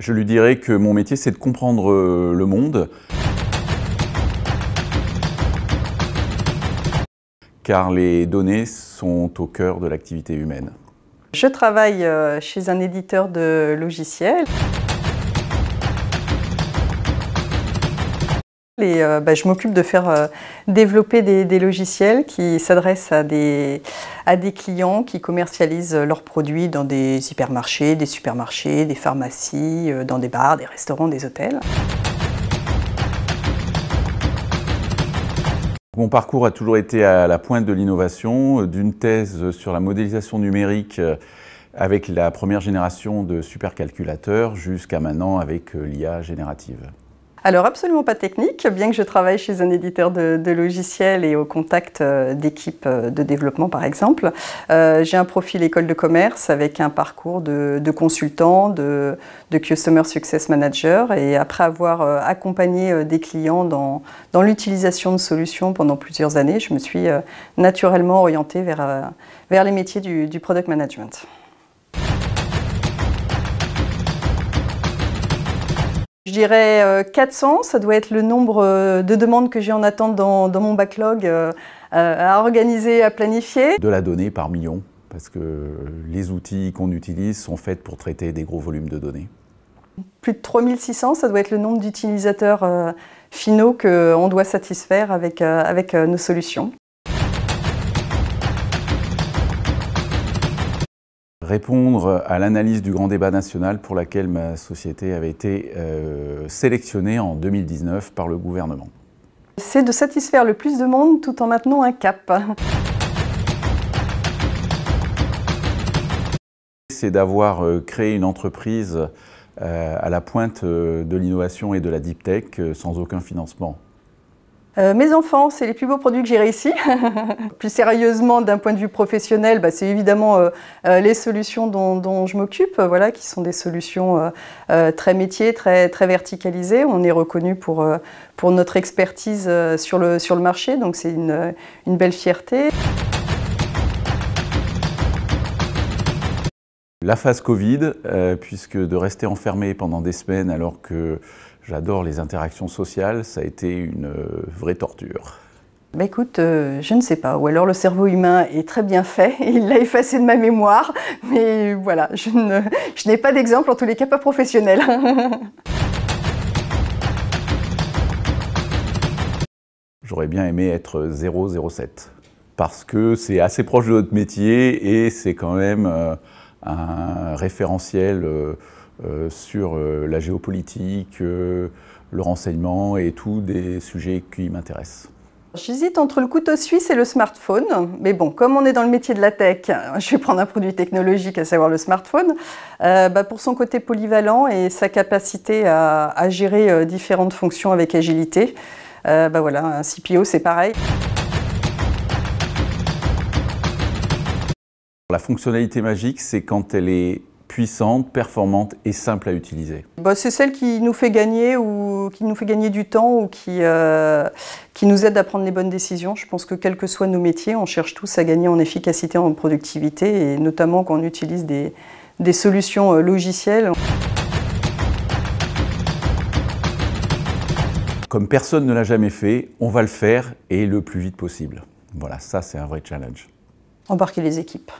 Je lui dirais que mon métier, c'est de comprendre le monde, car les données sont au cœur de l'activité humaine. Je travaille chez un éditeur de logiciels. Et je m'occupe de faire développer des logiciels qui s'adressent à des clients qui commercialisent leurs produits dans des hypermarchés, des supermarchés, des pharmacies, dans des bars, des restaurants, des hôtels. Mon parcours a toujours été à la pointe de l'innovation, d'une thèse sur la modélisation numérique avec la première génération de supercalculateurs jusqu'à maintenant avec l'IA générative. Alors absolument pas technique, bien que je travaille chez un éditeur de logiciels et au contact d'équipes de développement par exemple. J'ai un profil école de commerce avec un parcours de consultant, de Customer Success Manager, et après avoir accompagné des clients dans l'utilisation de solutions pendant plusieurs années, je me suis naturellement orientée vers les métiers du Product Management. Je dirais 400, ça doit être le nombre de demandes que j'ai en attente dans mon backlog à organiser, à planifier. De la donnée par million, parce que les outils qu'on utilise sont faits pour traiter des gros volumes de données. Plus de 3600, ça doit être le nombre d'utilisateurs finaux qu'on doit satisfaire avec nos solutions. Répondre à l'analyse du grand débat national pour laquelle ma société avait été sélectionnée en 2019 par le gouvernement. C'est de satisfaire le plus de monde tout en maintenant un cap. C'est d'avoir créé une entreprise à la pointe de l'innovation et de la deep tech sans aucun financement. Mes enfants, c'est les plus beaux produits que j'ai réussi. Plus sérieusement, d'un point de vue professionnel, c'est évidemment les solutions dont je m'occupe, voilà, qui sont des solutions très métiers, très verticalisées. On est reconnu pour notre expertise sur le marché, donc c'est une belle fierté. La phase Covid, puisque de rester enfermé pendant des semaines alors que j'adore les interactions sociales, ça a été une vraie torture. Écoute, je ne sais pas, ou alors le cerveau humain est très bien fait, et il l'a effacé de ma mémoire, mais voilà, je n'ai pas d'exemple, en tous les cas pas professionnel. J'aurais bien aimé être 007, parce que c'est assez proche de notre métier et c'est quand même un référentiel sur la géopolitique, le renseignement et tous des sujets qui m'intéressent. J'hésite entre le couteau suisse et le smartphone, mais bon, comme on est dans le métier de la tech, je vais prendre un produit technologique, à savoir le smartphone, pour son côté polyvalent et sa capacité à gérer différentes fonctions avec agilité. Voilà, un CPO c'est pareil. La fonctionnalité magique, c'est quand elle est puissante, performante et simple à utiliser. C'est celle qui nous fait gagner du temps ou qui nous aide à prendre les bonnes décisions. Je pense que quels que soient nos métiers, on cherche tous à gagner en efficacité, en productivité, et notamment quand on utilise des solutions logicielles. Comme personne ne l'a jamais fait, on va le faire et le plus vite possible. Voilà, ça c'est un vrai challenge. Embarquer les équipes.